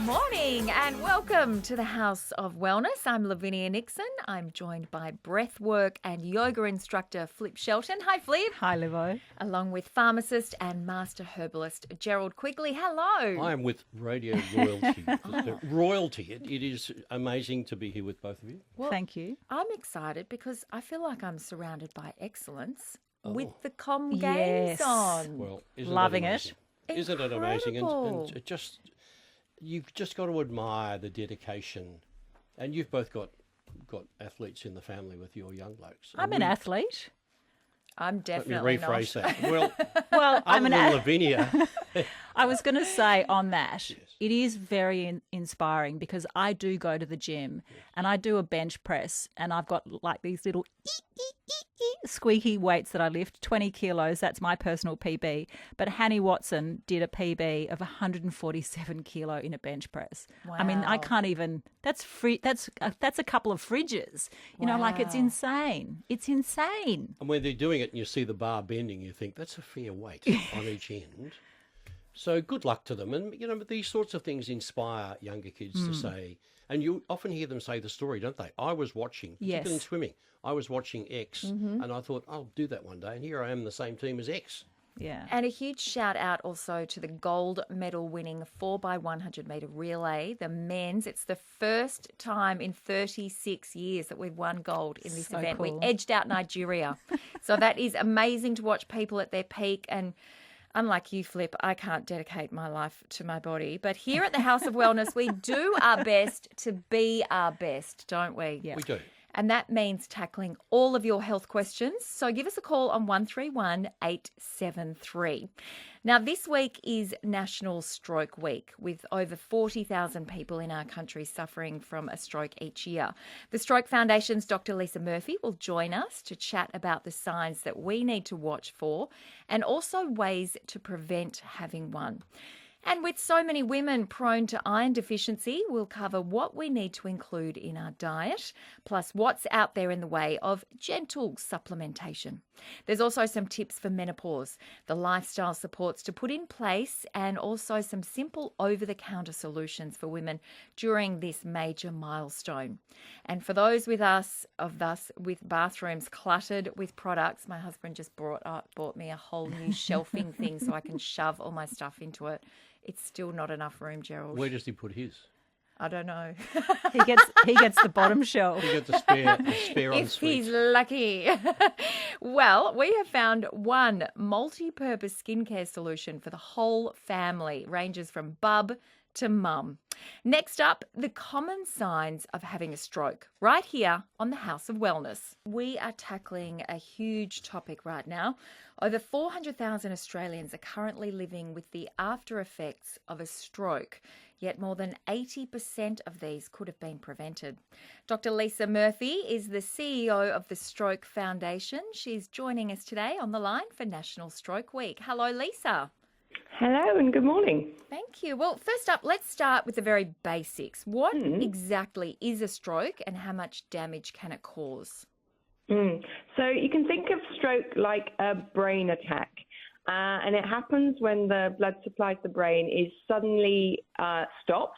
Morning and welcome to the House of Wellness. I'm Lavinia Nixon. I'm joined by breathwork and yoga instructor Flip Shelton. Hi, Flip. Hi, Livo. Along with pharmacist and master herbalist Gerald Quigley. Hello. I am with Radio Royalty. Royalty. It is amazing to be here with both of you. Well, Thank you. I'm excited because I feel like I'm surrounded by excellence with Oh. the com games Yes. on. Well, isn't Loving it it. amazing? Isn't it amazing? Incredible. And it just, you've just got to admire the dedication. And you've both got athletes in the family with your young blokes. I'm an athlete. I'm Let me definitely rephrase not. that. Well, Well, I'm other an than Lavinia, I was going to say on that, it is very inspiring because I do go to the gym and I do a bench press and I've got like these little squeaky weights that I lift, 20 kilos. That's my personal PB. But Hanny Watson did a PB of 147 kilo in a bench press. I mean, I Wow. can't even. That's free. That's a couple of fridges. You know, like it's Wow. insane. It's insane. and when they're doing it and you see the bar bending, you think that's a fair weight on each end. So good luck to them. And, these sorts of things inspire younger kids to say, and you often hear them say the story, don't they? I was watching, particularly in Yes. swimming, I was watching X and I thought, I'll do that one day. And here I am, the same team as X. Yeah. And a huge shout out also to the gold medal winning 4x100 metre relay, the men's. It's the first time in 36 years that we've won gold in this So event. cool. We edged out Nigeria. So that is amazing to watch people at their peak. And unlike you, Flip, I can't dedicate my life to my body. But here at the House of Wellness, we do our best to be our best, don't we? Yeah. We do. And that means tackling all of your health questions. So give us a call on 131 873. Now, this week is National Stroke Week, with over 40,000 people in our country suffering from a stroke each year. The Stroke Foundation's Dr. Lisa Murphy will join us to chat about the signs that we need to watch for and also ways to prevent having one. And with so many women prone to iron deficiency, we'll cover what we need to include in our diet, plus what's out there in the way of gentle supplementation. There's also some tips for menopause, the lifestyle supports to put in place, and also some simple over-the-counter solutions for women during this major milestone. And for those with us with bathrooms cluttered with products, my husband just bought me a whole new shelving thing so I can shove all my stuff into it. It's still not enough room, Gerald. Where does he put his? I don't know. He gets the bottom shelf. You got the spare on If he's suite. lucky. Well, we have found one multi-purpose skincare solution for the whole family. Ranges from bub to mum. Next up, the common signs of having a stroke, right here on the House of Wellness. We are tackling a huge topic right now. Over 400,000 Australians are currently living with the after effects of a stroke, yet more than 80% of these could have been prevented. Dr. Lisa Murphy is the CEO of the Stroke Foundation. She's joining us today on the line for National Stroke Week. Hello, Lisa. Hello and good morning. Thank you. Well, first up, let's start with the very basics. What exactly is a stroke and how much damage can it cause? So you can think of stroke like a brain attack. And it happens when the blood supply to the brain is suddenly stopped.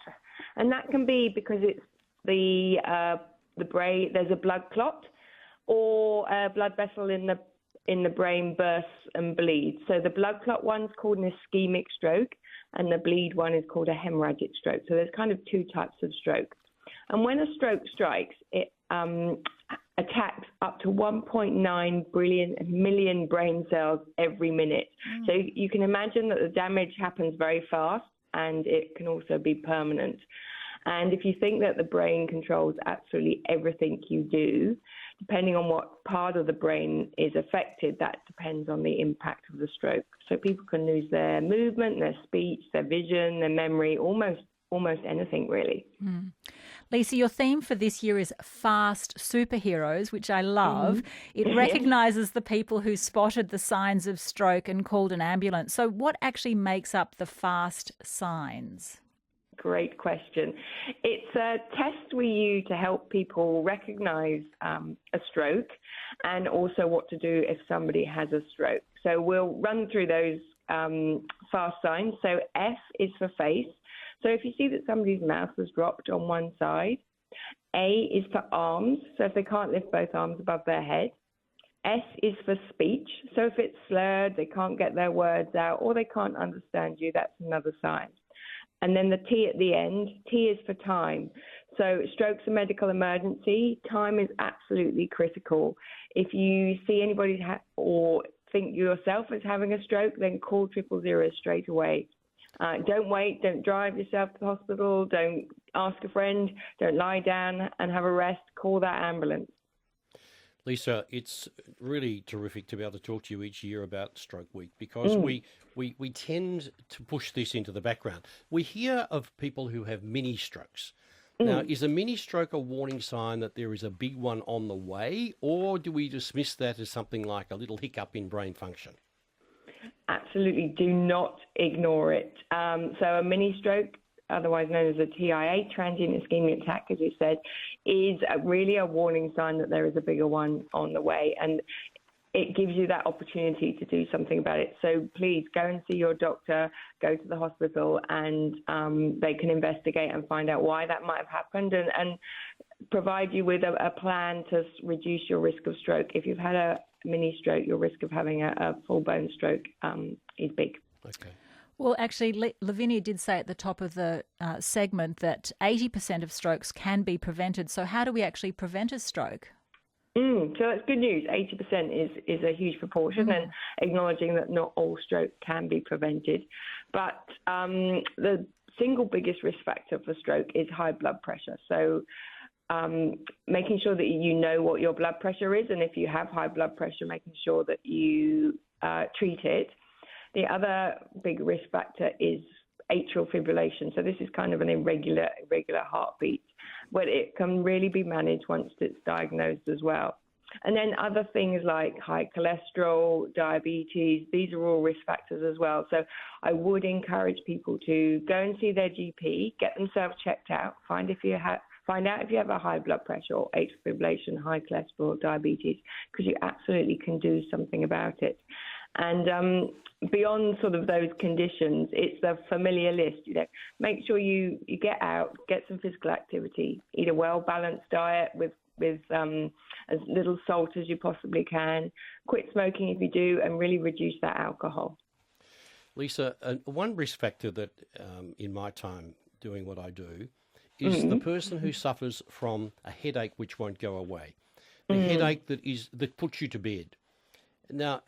And that can be because it's the brain, there's a blood clot or a blood vessel in the brain bursts and bleeds. So the blood clot one's called an ischemic stroke and the bleed one is called a hemorrhagic stroke. So there's kind of two types of stroke. And when a stroke strikes, it attacks up to 1.9 million brain cells every minute. So you can imagine that the damage happens very fast and it can also be permanent. And if you think that the brain controls absolutely everything you do, depending on what part of the brain is affected, that depends on the impact of the stroke. So people can lose their movement, their speech, their vision, their memory, almost anything really. Lisa, your theme for this year is fast superheroes, which I love. It recognises the people who spotted the signs of stroke and called an ambulance. So what actually makes up the fast signs? Great question. It's a test we use to help people recognise a stroke and also what to do if somebody has a stroke. So we'll run through those fast signs. So F is for face. So if you see that somebody's mouth has dropped on one side, A is for arms, so if they can't lift both arms above their head. S is for speech, so if it's slurred, they can't get their words out, or they can't understand you, that's another sign. And then the T at the end, T is for time. So stroke's a medical emergency. Time is absolutely critical. If you see anybody or think yourself as having a stroke, then call 000 straight away. Don't wait, don't drive yourself to the hospital, don't ask a friend, don't lie down and have a rest, call that ambulance. Lisa, it's really terrific to be able to talk to you each year about Stroke Week because we tend to push this into the background. We hear of people who have mini strokes. Now, is a mini stroke a warning sign that there is a big one on the way, or do we dismiss that as something like a little hiccup in brain function? Absolutely, do not ignore it. So a mini stroke, otherwise known as a TIA, transient ischemic attack, as you said, is really a warning sign that there is a bigger one on the way. And it gives you that opportunity to do something about it. So please go and see your doctor, go to the hospital, and they can investigate and find out why that might have happened and provide you with a plan to reduce your risk of stroke. If you've had a mini stroke, your risk of having a full-blown stroke is big. Okay. Well, actually, Lavinia did say at the top of the segment that 80% of strokes can be prevented. So how do we actually prevent a stroke? So that's good news. 80% is a huge proportion, and acknowledging that not all stroke can be prevented. But the single biggest risk factor for stroke is high blood pressure. So making sure that you know what your blood pressure is, and if you have high blood pressure, making sure that you treat it. The other big risk factor is atrial fibrillation. So this is kind of an irregular heartbeat, but it can really be managed once it's diagnosed as well. And then other things like high cholesterol, diabetes, these are all risk factors as well. So I would encourage people to go and see their GP, get themselves checked out, find out if you have a high blood pressure or atrial fibrillation, high cholesterol, diabetes, because you absolutely can do something about it. And beyond sort of those conditions, it's the familiar list. Make sure you get out, get some physical activity, eat a well-balanced diet with as little salt as you possibly can, quit smoking if you do, and really reduce that alcohol. Lisa, one risk factor that in my time doing what I do is the person who suffers from a headache which won't go away, the headache that puts you to bed. Now,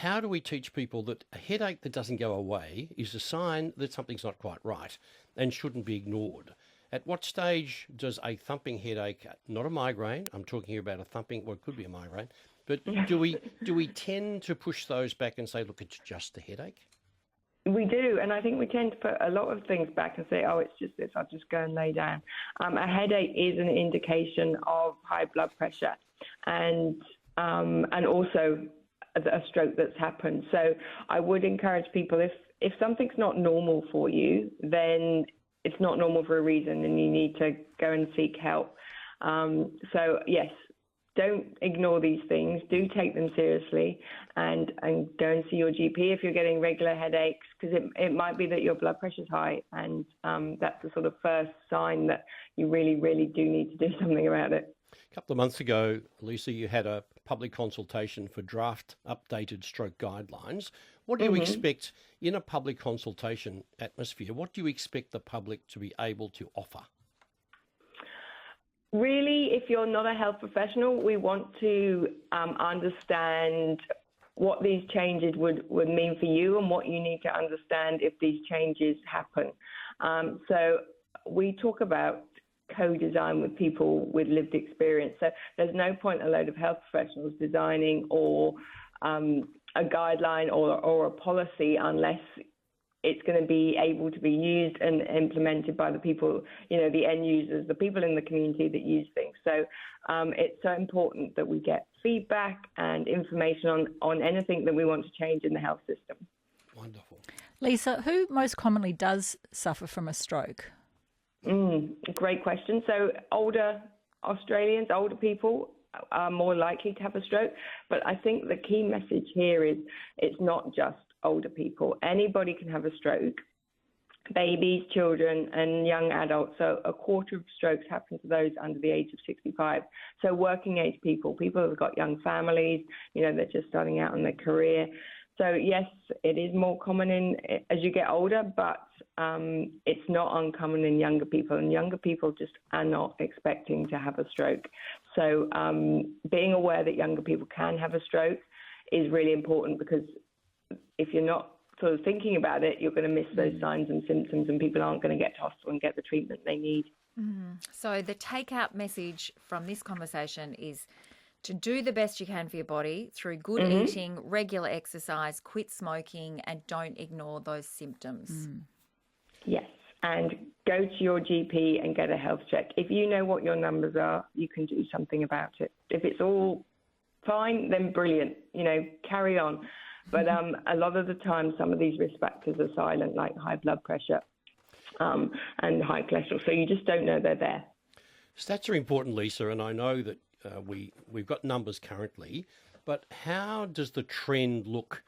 how do we teach people that a headache that doesn't go away is a sign that something's not quite right and shouldn't be ignored? At what stage does a thumping headache, not a migraine, I'm talking here about a thumping, well, it could be a migraine, but do we tend to push those back and say, look, it's just a headache? We do, and I think we tend to put a lot of things back and say, oh, it's just this, I'll just go and lay down. A headache is an indication of high blood pressure and also a stroke that's happened. So I would encourage people, if something's not normal for you, then it's not normal for a reason and you need to go and seek help. So yes, don't ignore these things. Do take them seriously and go and see your GP if you're getting regular headaches, because it might be that your blood pressure's high, and that's the sort of first sign that you really, really do need to do something about it. A couple of months ago, Lisa, you had a public consultation for draft updated stroke guidelines. What do you expect in a public consultation atmosphere? What do you expect the public to be able to offer? Really, if you're not a health professional, we want to understand what these changes would mean for you and what you need to understand if these changes happen. So we talk about co-design with people with lived experience. So there's no point a load of health professionals designing or a guideline or a policy unless it's going to be able to be used and implemented by the people, the end users, the people in the community that use things. So it's so important that we get feedback and information on anything that we want to change in the health system. Wonderful. Lisa, who most commonly does suffer from a stroke? Great question. So older Australians, older people are more likely to have a stroke. But I think the key message here is it's not just older people. Anybody can have a stroke. babies, children, and young adults. So a quarter of strokes happen to those under the age of 65. So working age people who've got young families, they're just starting out in their career. So yes, it is more common as you get older, but it's not uncommon in younger people, and younger people just are not expecting to have a stroke. So being aware that younger people can have a stroke is really important, because if you're not sort of thinking about it, you're going to miss those signs and symptoms, and people aren't going to get to hospital and get the treatment they need. So the take-out message from this conversation is to do the best you can for your body through good eating, regular exercise, quit smoking, and don't ignore those symptoms. Yes, and go to your GP and get a health check. If you know what your numbers are, you can do something about it. If it's all fine, then brilliant, carry on. But a lot of the time, some of these risk factors are silent, like high blood pressure and high cholesterol. So you just don't know they're there. Stats are important, Lisa, and I know that we've got numbers currently, but how does the trend look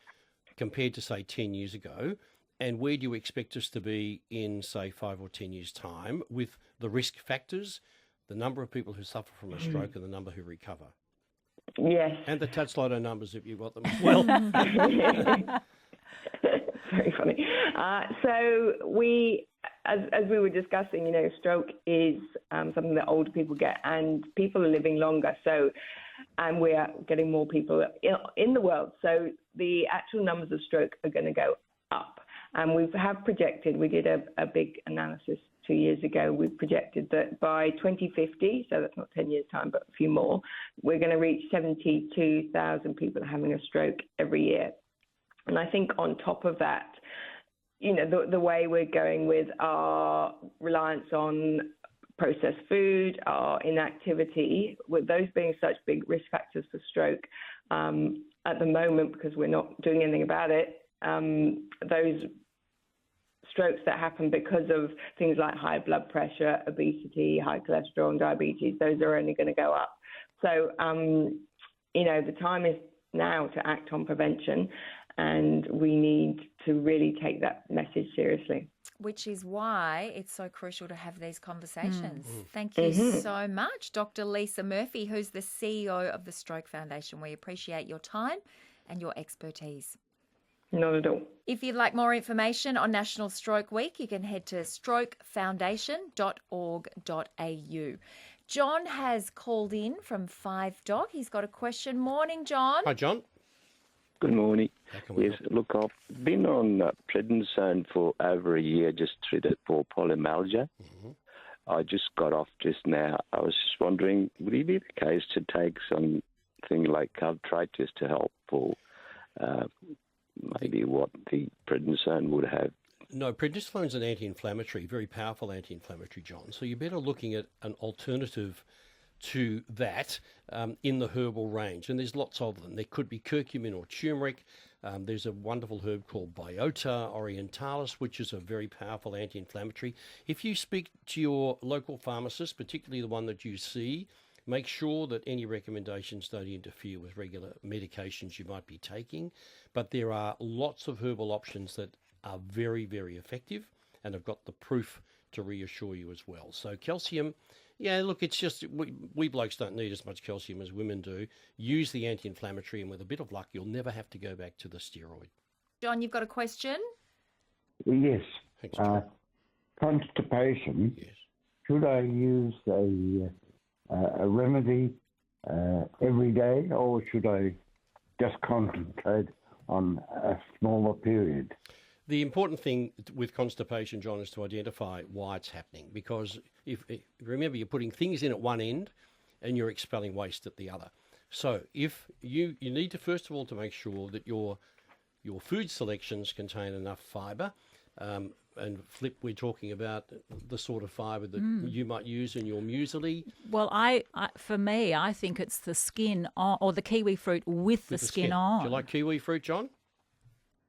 compared to, say, 10 years ago? And where do you expect us to be in, say, 5 or 10 years' time with the risk factors, the number of people who suffer from a stroke and the number who recover? Yes. And the Tatslodo numbers, if you've got them as well. Very funny. So we, as we were discussing, stroke is something that older people get, and people are living longer. And we are getting more people in the world. So the actual numbers of stroke are going to go up. And we have projected, we did a big analysis 2 years ago, we projected that by 2050, so that's not 10 years' time, but a few more, we're going to reach 72,000 people having a stroke every year. And I think on top of that, the way we're going with our reliance on processed food, our inactivity, with those being such big risk factors for stroke at the moment, because we're not doing anything about it, those strokes that happen because of things like high blood pressure, obesity, high cholesterol and diabetes, those are only going to go up. So, the time is now to act on prevention, and we need to really take that message seriously. Which is why it's so crucial to have these conversations. Thank you so much, Dr. Lisa Murphy, who's the CEO of the Stroke Foundation. We appreciate your time and your expertise. Not at all. If you'd like more information on National Stroke Week, you can head to strokefoundation.org.au. John has called in from 5 Dog. He's got a question. Morning, John. Hi, John. Good morning. Yes, help? look, I've been on prednisone for over a year, just treated for polymyalgia. I just got off just now. I was just wondering, would it be the case to take something like arthritis to help, or maybe what the prednisone would have? No, prednisone's an anti-inflammatory, very powerful anti-inflammatory, John. So you're better looking at an alternative to that in the herbal range. And there's lots of them. There could be curcumin or turmeric. There's a wonderful herb called Biota orientalis, which is a very powerful anti-inflammatory. If you speak to your local pharmacist, particularly the one that you see, make sure that any recommendations don't interfere with regular medications you might be taking. But there are lots of herbal options that are very, very effective and have got the proof to reassure you as well. So calcium, yeah, look, it's just we blokes don't need as much calcium as women do. Use the anti-inflammatory, and with a bit of luck, you'll never have to go back to the steroid. John, you've got a question? Yes. Thanks, John. Constipation. Yes. Should I use a remedy every day, or should I just concentrate on a smaller period? The important thing with constipation, John, is to identify why it's happening, because if remember, you're putting things in at one end and you're expelling waste at the other. So if you need to, first of all, to make sure that your food selections contain enough fibre. And Flip, we're talking about the sort of fibre that you might use in your muesli. Well, for me, I think it's the skin on, or the kiwi fruit with the skin on. Do you like kiwi fruit, John?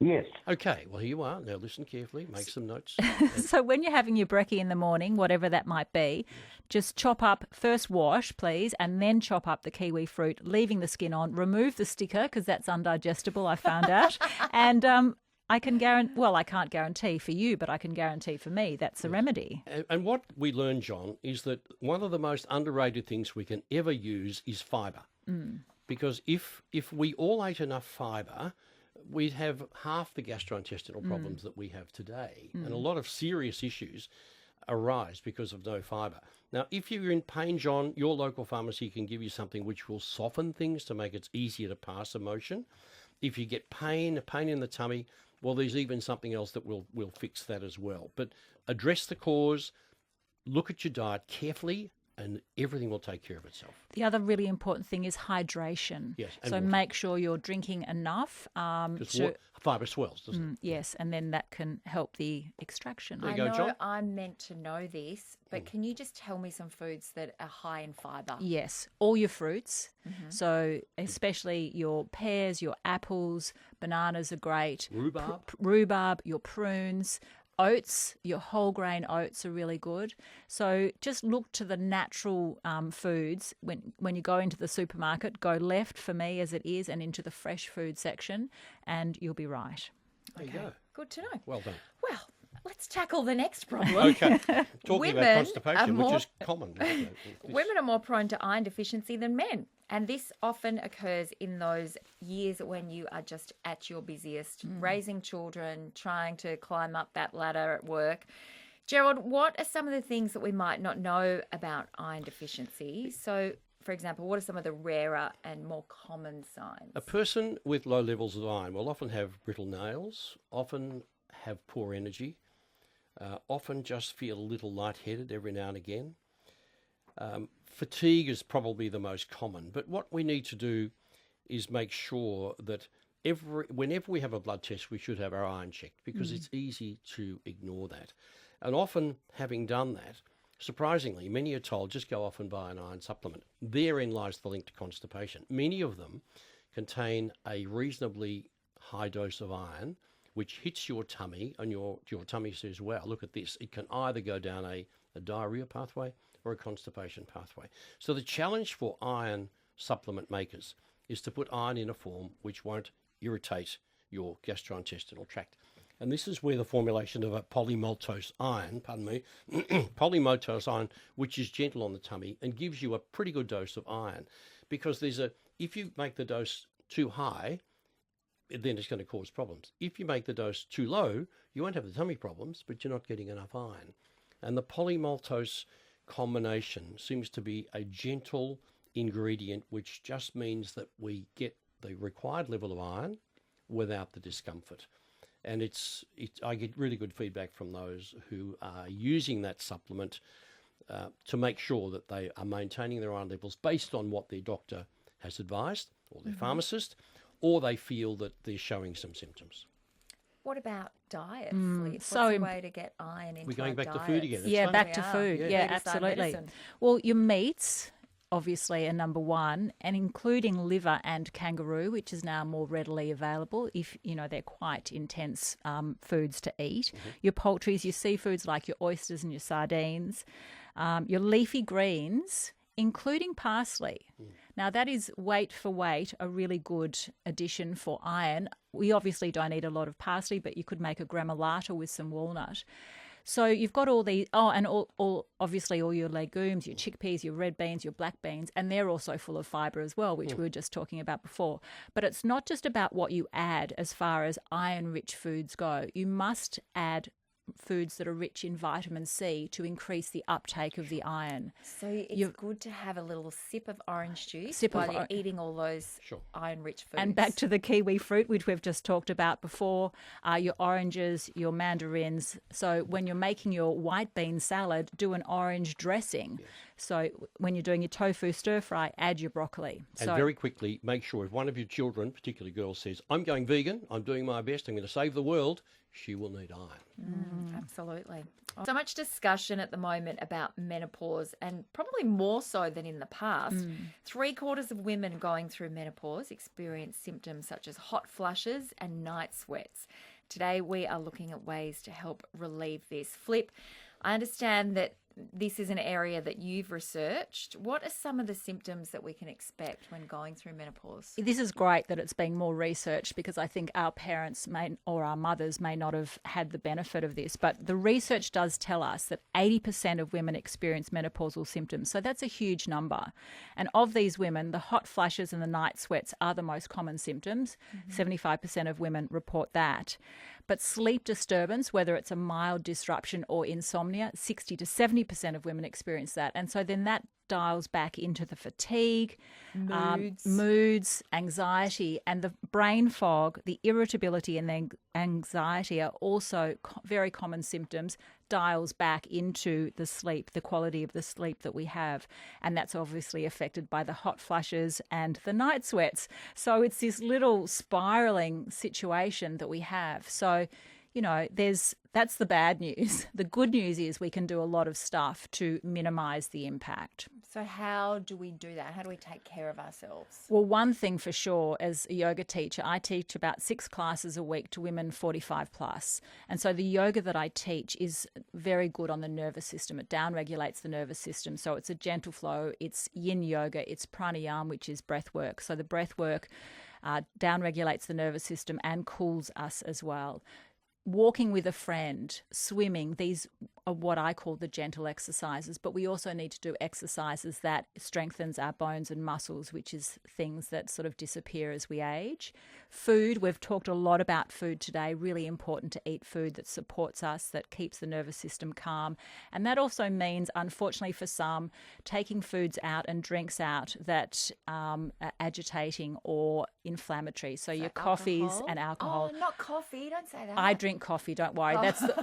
Yes. Okay, well, here you are. Now listen carefully, make some notes. So when you're having your brekkie in the morning, whatever that might be, just chop up, first wash, please, and then chop up the kiwi fruit, leaving the skin on. Remove the sticker, because that's undigestible, I found out. And I can guarantee. Well, I can't guarantee for you, but I can guarantee for me that's a remedy. And what we learned, John, is that one of the most underrated things we can ever use is fibre. Because if we all ate enough fibre, we'd have half the gastrointestinal problems that we have today. And a lot of serious issues arise because of no fibre. Now, if you're in pain, John, your local pharmacy can give you something which will soften things to make it easier to pass emotion. If you get pain in the tummy, well, there's even something else that will fix that as well. But address the cause, look at your diet carefully, and everything will take care of itself. The other really important thing is hydration. Yes, and so water. make sure you're drinking enough. Because fibre swells, doesn't it? Yes, and then that can help the extraction. There you I go, know John. I'm meant to know this, but can you just tell me some foods that are high in fibre? Yes, all your fruits. So especially your pears, your apples, bananas are great. Rhubarb. Rhubarb, your prunes. Oats, your whole grain oats are really good. So just look to the natural foods. When you go into the supermarket, go left for me as it is and into the fresh food section and you'll be right. There you go. Good to know. Well done. Well, let's tackle the next problem. Okay. Talking Women about are constipation, more- which is common. isn't it? Women are more prone to iron deficiency than men. And this often occurs in those years when you are just at your busiest, raising children, trying to climb up that ladder at work. Gerald, what are some of the things that we might not know about iron deficiency? So, for example, what are some of the rarer and more common signs? A person with low levels of iron will often have brittle nails, often have poor energy, often just feel a little lightheaded every now and again. Fatigue is probably the most common, but what we need to do is make sure that whenever we have a blood test, we should have our iron checked because it's easy to ignore that. And often, having done that, surprisingly, many are told just go off and buy an iron supplement. Therein lies the link to constipation. Many of them contain a reasonably high dose of iron, which hits your tummy, and your tummy says, wow, look at this. It can either go down a diarrhea pathway or a constipation pathway. So the challenge for iron supplement makers is to put iron in a form which won't irritate your gastrointestinal tract. And this is where the formulation of a polymaltose iron, polymaltose iron, which is gentle on the tummy and gives you a pretty good dose of iron. Because if you make the dose too high, then it's going to cause problems. If you make the dose too low, you won't have the tummy problems, but you're not getting enough iron. And the polymaltose combination seems to be a gentle ingredient, which just means that we get the required level of iron without the discomfort. And I get really good feedback from those who are using that supplement to make sure that they are maintaining their iron levels based on what their doctor has advised or their pharmacist, or they feel that they're showing some symptoms. What about diet, Flip? What's so a way to get iron into We're going our back to food diets? again. It's Yeah, funny. back We to are. food. Yeah, Yeah, food is our absolutely. medicine. Well, your meats obviously are number one, and including liver and kangaroo, which is now more readily available if, they're quite intense foods to eat. Your poultries, your seafoods like your oysters and your sardines, your leafy greens, including parsley. Now, that is weight for weight a really good addition for iron. We obviously don't eat a lot of parsley, but you could make a gremolata with some walnut. So you've got all these, and obviously all your legumes, your chickpeas, your red beans, your black beans, and they're also full of fibre as well, which we were just talking about before. But it's not just about what you add as far as iron-rich foods go. You must add foods that are rich in vitamin C to increase the uptake of the iron. So it's good to have a little sip of orange juice Sip of while you're or- eating all those Sure. iron-rich foods. And back to the kiwi fruit, which we've just talked about before, your oranges, your mandarins. So when you're making your white bean salad, do an orange dressing. Yes. So when you're doing your tofu stir fry, add your broccoli. And very quickly, make sure if one of your children, particularly girls, says, I'm going vegan, I'm doing my best, I'm going to save the world, she will need iron. Absolutely. So much discussion at the moment about menopause, and probably more so than in the past. 3/4 of women going through menopause experience symptoms such as hot flushes and night sweats. Today we are looking at ways to help relieve this. Flip, I understand that this is an area that you've researched. What are some of the symptoms that we can expect when going through menopause? This is great that it's being more researched, because I think our parents or our mothers may not have had the benefit of this. But the research does tell us that 80% of women experience menopausal symptoms. So that's a huge number. And of these women, the hot flushes and the night sweats are the most common symptoms. 75% of women report that. But sleep disturbance, whether it's a mild disruption or insomnia, 60 to 70% of women experience that. And so then that dials back into the fatigue, moods, anxiety, and the brain fog, the irritability and the anxiety are also very common symptoms, dials back into the sleep, the quality of the sleep that we have. And that's obviously affected by the hot flushes and the night sweats. So it's this little spiraling situation that we have. So, that's the bad news. The good news is we can do a lot of stuff to minimise the impact. So how do we do that? How do we take care of ourselves? Well, one thing for sure, as a yoga teacher, I teach about 6 classes a week to women 45 plus. And so the yoga that I teach is very good on the nervous system. It down-regulates the nervous system. So it's a gentle flow. It's yin yoga. It's pranayama, which is breath work. So the breath work down-regulates the nervous system and cools us as well. Walking with a friend, swimming, these are what I call the gentle exercises, but we also need to do exercises that strengthens our bones and muscles, which is things that sort of disappear as we age. Food, we've talked a lot about food today, really important to eat food that supports us, that keeps the nervous system calm. And that also means, unfortunately for some, taking foods out and drinks out that are agitating or inflammatory. So your coffees and alcohol. Oh, not coffee, don't say that. I drink coffee, don't worry.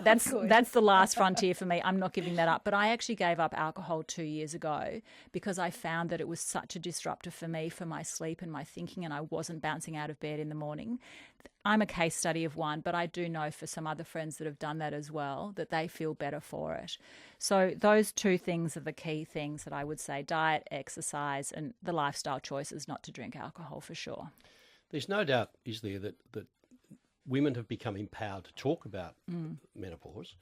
That's the last frontier for me. I'm not giving that up. But I actually gave up alcohol 2 years ago because I found that it was such a disruptor for me, for my sleep and my thinking, and I wasn't bouncing out of bed in the morning. I'm a case study of one, but I do know for some other friends that have done that as well, that they feel better for it. So those 2 things are the key things that I would say: diet, exercise, and the lifestyle choices not to drink alcohol for sure. There's no doubt, is there, that women have become empowered to talk about menopause,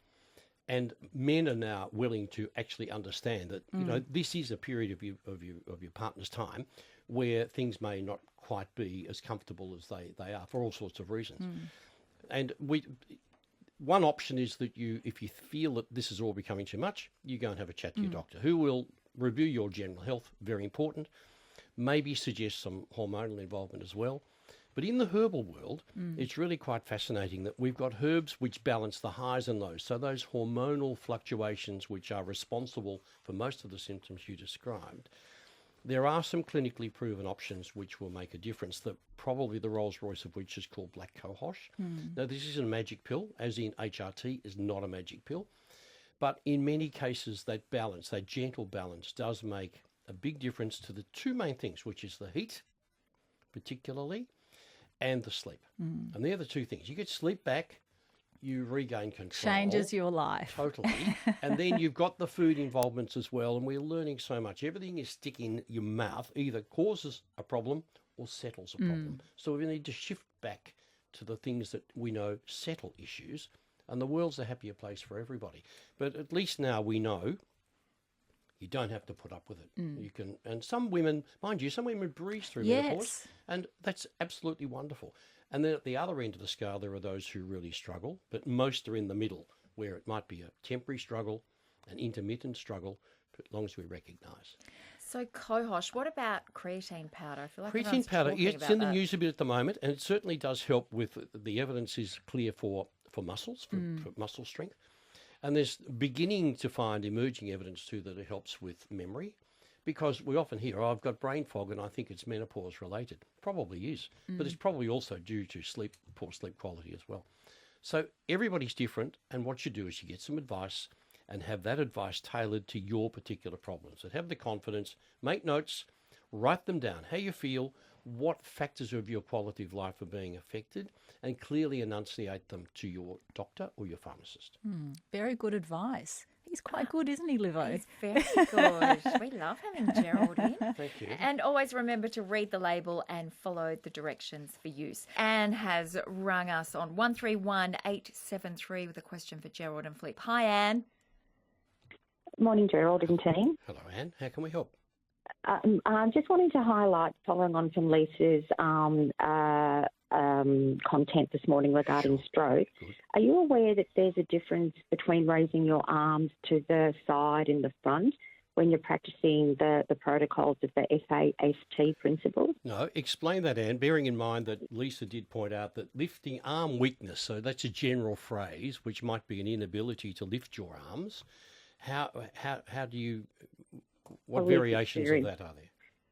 and men are now willing to actually understand that this is a period of your partner's time where things may not quite be as comfortable as they are for all sorts of reasons. And one option is that if you feel that this is all becoming too much, you go and have a chat to your doctor, who will review your general health, very important, maybe suggest some hormonal involvement as well. But in the herbal world, it's really quite fascinating that we've got herbs which balance the highs and lows. So those hormonal fluctuations which are responsible for most of the symptoms you described, there are some clinically proven options which will make a difference, that probably the Rolls Royce of which is called black cohosh. Now, this isn't a magic pill, as in HRT is not a magic pill. But in many cases, that balance, that gentle balance, does make a big difference to the 2 main things, which is the heat, particularly, and the sleep. And they're the 2 things. You get sleep back, you regain control. Changes your life. Totally. And then you've got the food involvements as well, and we're learning so much. Everything you stick in your mouth either causes a problem or settles a problem. So we need to shift back to the things that we know settle issues, and the world's a happier place for everybody. But at least now we know you don't have to put up with it. You can, and some women, mind you, some women breeze through menopause, and that's absolutely wonderful. And then at the other end of the scale, there are those who really struggle, but most are in the middle, where it might be a temporary struggle, an intermittent struggle, but as long as we recognise. So cohosh, what about creatine powder? I feel like creatine powder, it's in the news a bit at the moment, and it certainly does help with, the evidence is clear for muscles, for muscle strength. And there's beginning to find emerging evidence too that it helps with memory, because we often hear, I've got brain fog and I think it's menopause related. Probably is, but it's probably also due to poor sleep quality as well. So everybody's different, and what you do is you get some advice and have that advice tailored to your particular problems. And have the confidence, make notes, write them down, how you feel, what factors of your quality of life are being affected, and clearly enunciate them to your doctor or your pharmacist. Very good advice. He's quite good, isn't he, Livo? He's very good. We love having Gerald in. Thank you. And always remember to read the label and follow the directions for use. Anne has rung us on 131873 with a question for Gerald and Flip. Hi, Anne. Morning, Gerald and team. Hello, Anne. How can we help? I'm just wanting to highlight, following on from Lisa's content this morning regarding stroke. Good. Are you aware that there's a difference between raising your arms to the side and the front when you're practicing the protocols of the FAST principles? No, explain that, Anne, bearing in mind that Lisa did point out that lifting arm weakness, so that's a general phrase, which might be an inability to lift your arms. How do you, what variations of that are there?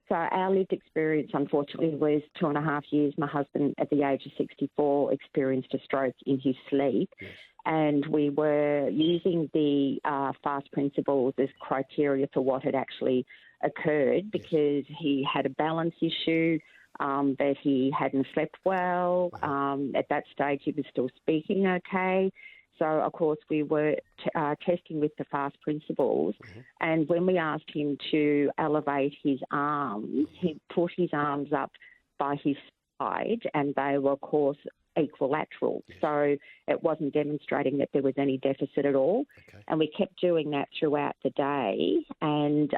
So our lived experience, unfortunately, was 2.5 years. My husband, at the age of 64, experienced a stroke in his sleep. Yes. And we were using the FAST principles as criteria for what had actually occurred, because he had a balance issue, that he hadn't slept well. At that stage, he was still speaking okay. So, of course, we were testing with the FAST principles, and when we asked him to elevate his arms, he put his arms up by his side, and they were, of course, equilateral. Yes. So it wasn't demonstrating that there was any deficit at all. Okay. And we kept doing that throughout the day, and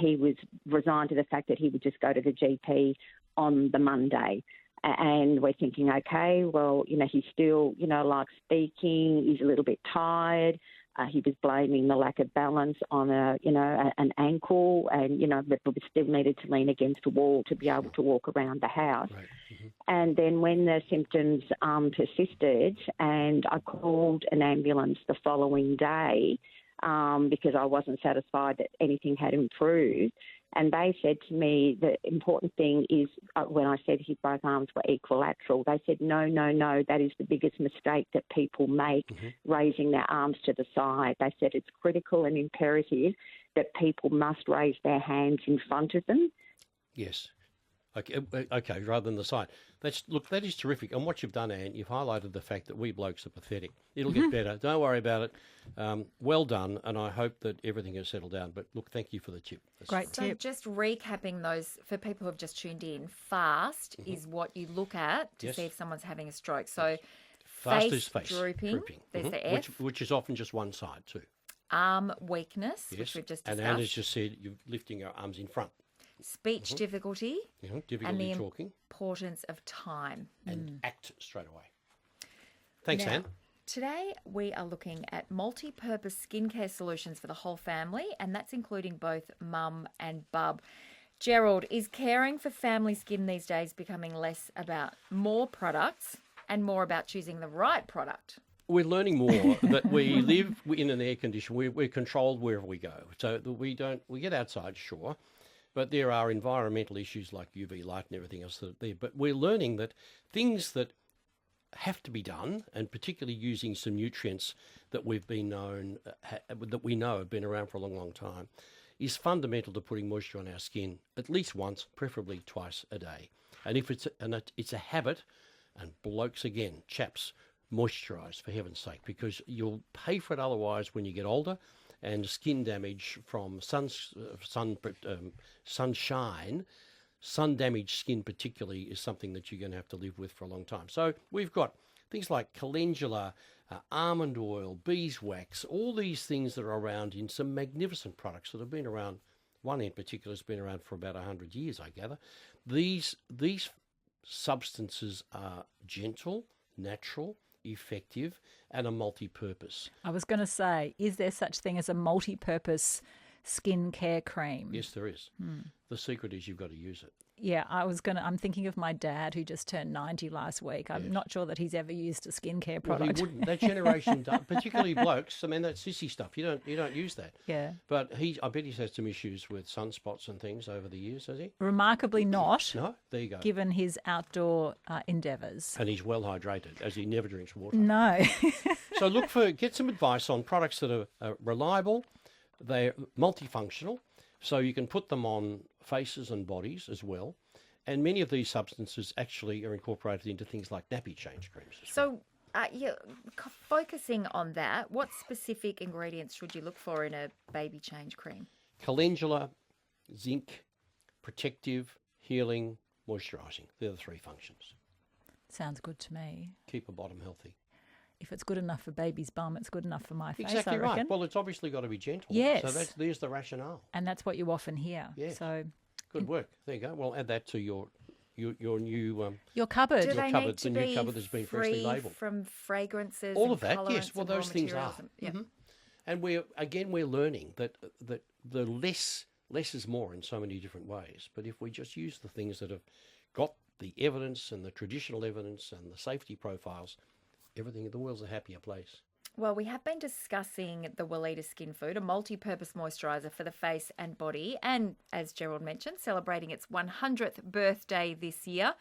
he was resigned to the fact that he would just go to the GP on the Monday. And we're thinking, okay, well, he's still, like speaking, he's a little bit tired. He was blaming the lack of balance on an ankle, and, but we still needed to lean against a wall to be able to walk around the house. Right. Mm-hmm. And then when the symptoms persisted, and I called an ambulance the following day because I wasn't satisfied that anything had improved. And they said to me, the important thing is, when I said his both arms were equilateral, they said, no, that is the biggest mistake that people make, raising their arms to the side. They said it's critical and imperative that people must raise their hands in front of them. Yes. Okay, rather than the side. That is terrific. And what you've done, Anne, you've highlighted the fact that we blokes are pathetic. It'll get better. Don't worry about it. Well done, and I hope that everything has settled down. But look, thank you for the tip. Great So tip. just recapping those for people who have just tuned in, FAST is what you look at to Yes. see if someone's having a stroke. So Fast face is face. drooping, there's the F. Which is often just one side too. Arm weakness, Yes. which we've just And discussed. Anne has just said you're lifting your arms in front. Speech difficulty, Difficulty the talking, importance of time. and act straight away. Thanks, Now, Anne. Today, we are looking at multi-purpose skincare solutions for the whole family, and that's including both mum and bub. Gerald, is caring for family skin these days becoming less about more products and more about choosing the right product? We're learning more that we live in an air condition. We're controlled wherever we go. So that we get outside, sure, but there are environmental issues like UV light and everything else that are there. But we're learning that things that have to be done, and particularly using some nutrients that we know have been around for a long, long time, is fundamental to putting moisture on our skin at least once, preferably twice a day. And if it's a habit, and blokes again, chaps, moisturise for heaven's sake, because you'll pay for it otherwise when you get older. And skin damage from sunshine, sun-damaged skin particularly, is something that you're going to have to live with for a long time. So we've got things like calendula, almond oil, beeswax, all these things that are around in some magnificent products that have been around. One in particular has been around for about 100 years, I gather. These substances are gentle, natural, effective, and a multi-purpose. I was going to say, is there such thing as a multi-purpose skincare cream? Yes, there is. The secret is you've got to use it. Yeah, I'm thinking of my dad who just turned 90 last week. I'm not sure that he's ever used a skincare Well, product. he wouldn't. That generation, particularly blokes, I mean, that's sissy stuff. You don't use that. Yeah. But I bet he's had some issues with sunspots and things over the years, has he? Remarkably not, No? There you go. given his outdoor endeavours. And he's well hydrated, as he never drinks water. No. So get some advice on products that are reliable, they're multifunctional, so you can put them on faces and bodies as well. And many of these substances actually are incorporated into things like nappy change creams. So, focusing on that, what specific ingredients should you look for in a baby change cream? Calendula, zinc, protective, healing, moisturising. They're the three functions. Sounds good to me. Keep a bottom healthy. if it's good enough for baby's bum, it's good enough for my face, Exactly I reckon. right. Well, it's obviously got to be gentle. Yes. So there's the rationale. And that's what you often hear. Yes. So Good work. There you go. Well, add that to your new your cupboard. Do Your they cupboard, need to the new be cupboard that's been freshly free labelled. from fragrances? all and of that. Yes. colorants Well, and raw those things are. materials and- Yep. Mhm. And we're learning that the less is more in so many different ways. But if we just use the things that have got the evidence and the traditional evidence and the safety profiles, everything in the world's a happier place. Well, we have been discussing the Weleda Skin Food, a multi-purpose moisturiser for the face and body, and as Gerald mentioned, celebrating its 100th birthday this year,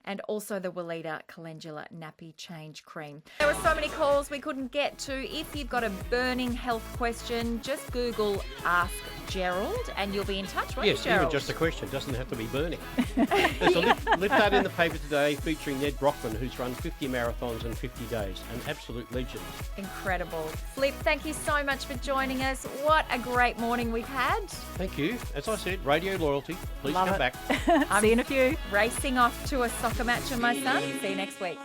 and also the Weleda Calendula Nappy Change Cream. There were so many calls we couldn't get to. If you've got a burning health question, just Google Ask Gerald and you'll be in touch, won't Yes, you, Gerald? even just a question. Doesn't have to be burning. There's a lift ad in the paper today featuring Ned Brockman, who's run 50 marathons in 50 days. An absolute legend. Incredible. Flip, thank you so much for joining us. What a great morning we've had. Thank you. As I said, radio loyalty. Please Love come it. back. See you in a few. Racing off to a soccer match with my son. See you next week.